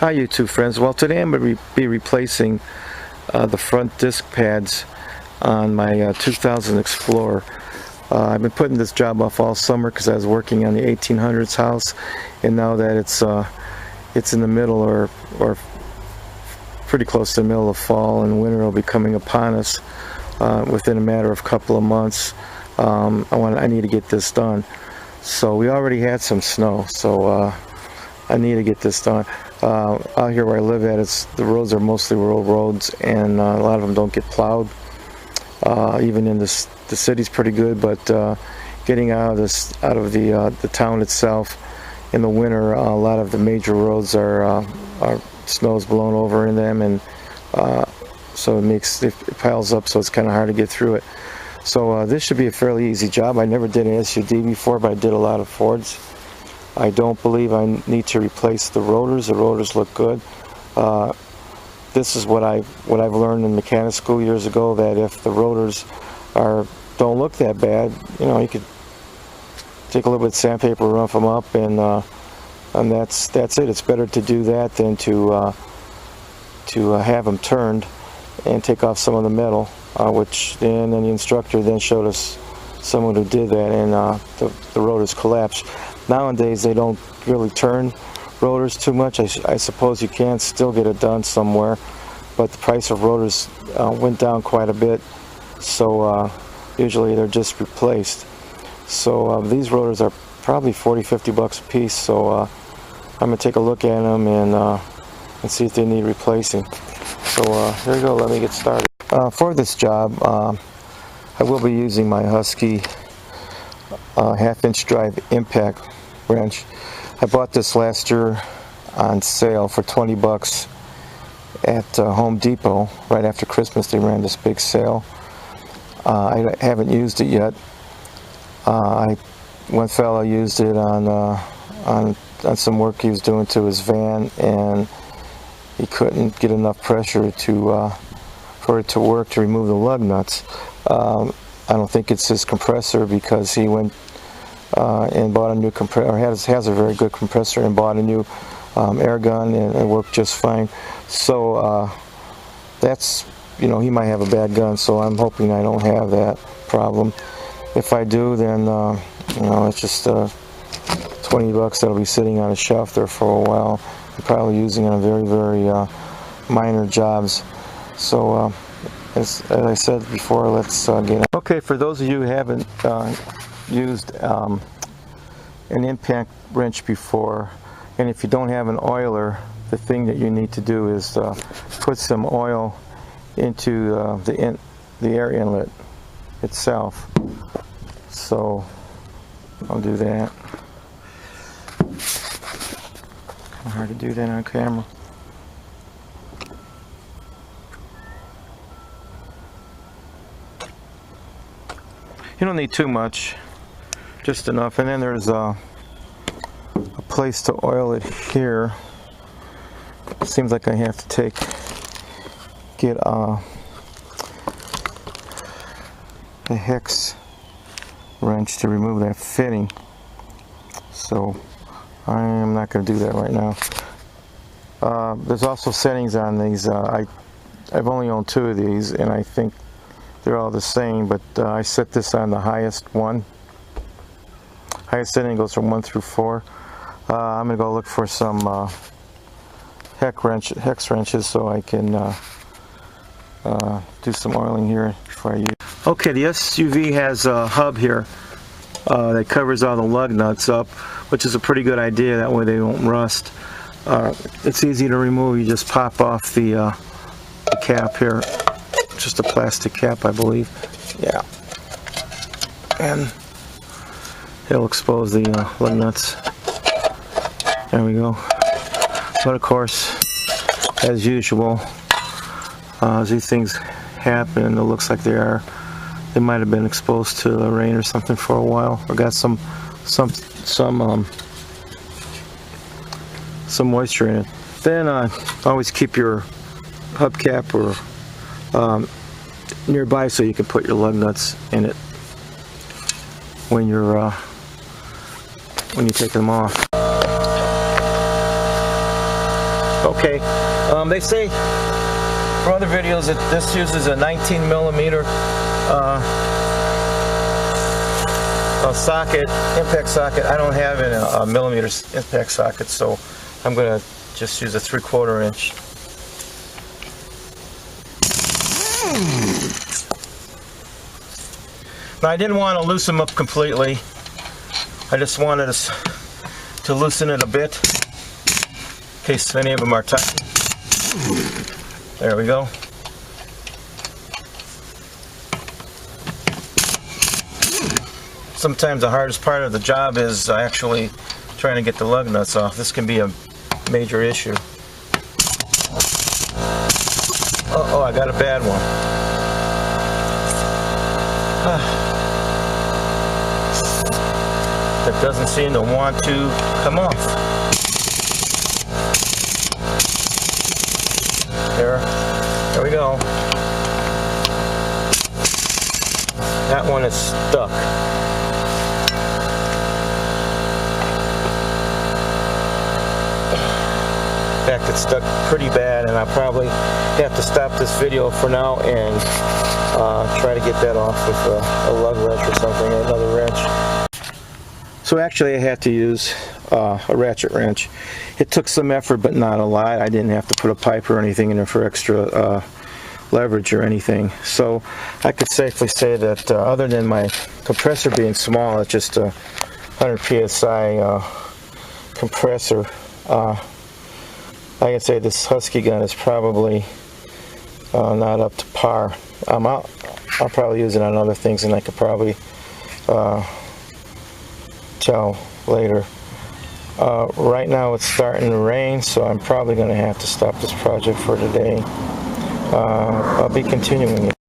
Hi YouTube friends. Well, today I'm going to be replacing the front disc pads on my 2000 Explorer. I've been putting this job off all summer because I was working on the 1800s house, and now that it's in the middle or pretty close to the middle of fall, and winter will be coming upon us within a matter of a couple of months. I need to get this done. So we already had some snow, so I need to get this done. Out here where I live at, the roads are mostly rural roads, and a lot of them don't get plowed. Even in the city's pretty good, but getting out of the town itself in the winter, a lot of the major roads are snow's blown over in them, and so it piles up, so it's kind of hard to get through it. So this should be a fairly easy job. I never did an SUV before, but I did a lot of Fords. I don't believe I need to replace the rotors. The rotors look good. This is what I've learned in mechanic school years ago, that if the rotors don't look that bad, you could take a little bit of sandpaper, rough them up, and that's it. It's better to do that than to have them turned and take off some of the metal, which then the instructor then showed us someone who did that, and the rotors collapsed. Nowadays they don't really turn rotors too much. I suppose you can still get it done somewhere, but the price of rotors went down quite a bit, so usually they're just replaced. So these rotors are probably $40-50 a piece, so I'm going to take a look at them and see if they need replacing. So here we go, let me get started. For this job, I will be using my Husky half-inch drive impact wrench. I bought this last year on sale for $20 at Home Depot. Right after Christmas they ran this big sale. I haven't used it yet. One fellow used it on some work he was doing to his van, and he couldn't get enough pressure for it to work to remove the lug nuts. I don't think it's his compressor, because he went and bought a new compressor, or has a very good compressor, and bought a new air gun, and it worked just fine. So that's, he might have a bad gun, so I'm hoping I don't have that problem. If I do, then it's just $20 that'll be sitting on a shelf there for a while. I'm probably using it on very, very minor jobs. So as I said before, let's get on. Okay, for those of you who haven't used an impact wrench before, and if you don't have an oiler, the thing that you need to do is put some oil into the air inlet itself. So I'll do that. Kind of hard to do that on camera. You don't need too much, just enough. And then there's a place to oil it here. It seems like I have to get a hex wrench to remove that fitting. So I am not going to do that right now. There's also settings on these. I've only owned 2 of these, and I think they're all the same, but I set this on the highest one. Highest setting goes from 1 through 4. I'm going to go look for some hex wrenches so I can do some oiling here before I use. Okay, the SUV has a hub here that covers all the lug nuts up, which is a pretty good idea. That way they won't rust. It's easy to remove. You just pop off the cap here. Just a plastic cap, I believe. Yeah. And it'll expose the lug nuts. There we go. But of course, as usual, as these things happen, it looks like they might have been exposed to the rain or something for a while, or got some moisture in it. Then always keep your hubcap or nearby so you can put your lug nuts in it when you're when you take them off. Okay, they say for other videos that this uses a 19 millimeter socket, impact socket. I don't have a millimeter impact socket, so I'm going to just use a 3/4 inch. Now I didn't want to loosen them up completely. I just wanted to loosen it a bit in case any of them are tight. There we go. Sometimes the hardest part of the job is actually trying to get the lug nuts off. This can be a major issue. Oh, I got a bad one. That doesn't seem to want to come off. There we go. That one is stuck. In fact, it's stuck pretty bad, and I'll probably have to stop this video for now and try to get that off with a lug wrench or something, or another wrench. So actually I had to use a ratchet wrench. It took some effort, but not a lot. I didn't have to put a pipe or anything in there for extra leverage or anything. So I could safely say that other than my compressor being small, it's just a 100 psi compressor. I can say this Husky gun is probably not up to par. I'll probably use it on other things, and I could probably tell later. Right now it's starting to rain, so I'm probably going to have to stop this project for today. I'll be continuing it.